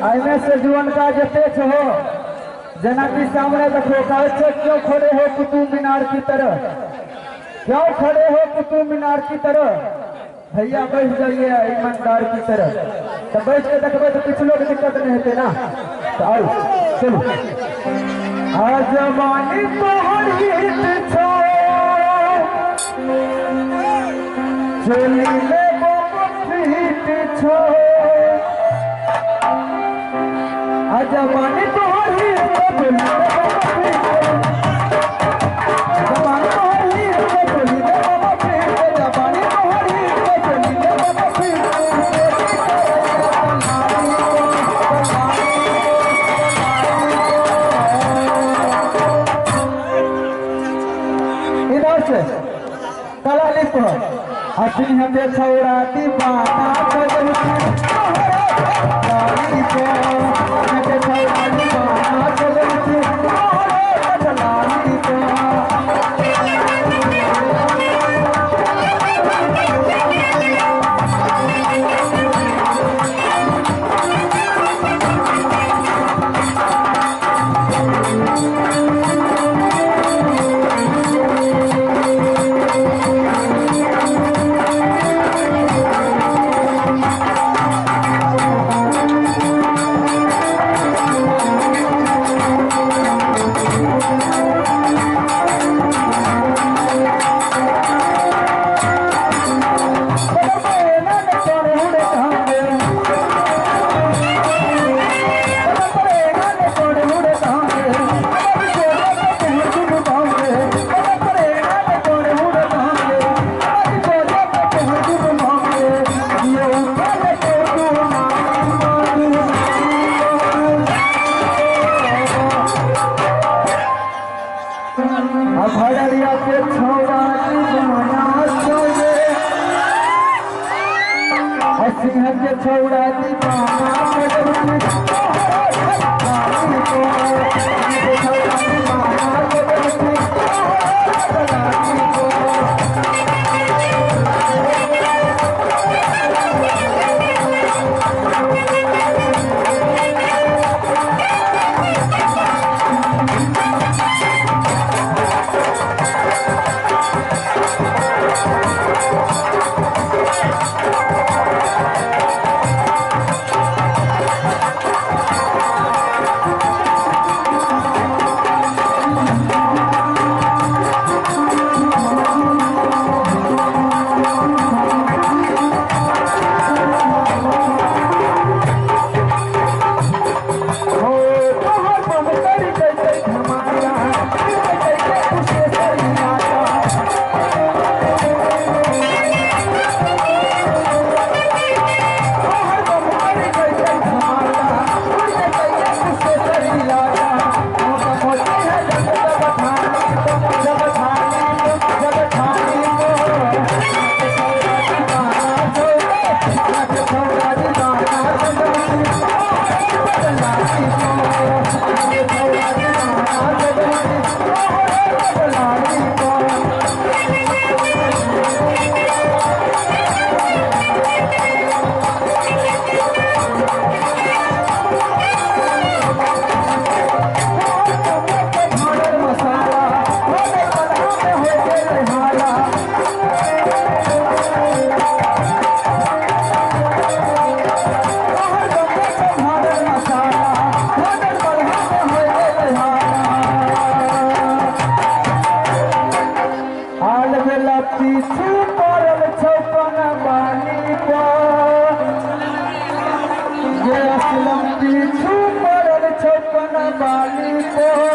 आईने से जुअन का जते हो जना कि सामने देखो कहे क्यों खड़े हो कुतुब मीनार की तरह, क्यों खड़े हो कुतुब मीनार की तरह। भैया बैठ जाइए ईमानदार की तरह, तो बैठ के देखो तो कुछ लोग दिक्कत नहीं होते ना। तो आओ चलो। आजमानी तोहरी छो चली ले फीट छो, आजमानी तोहरी कला लिख हसी हमें छोड़ा दीवाना छोड़ा बाली को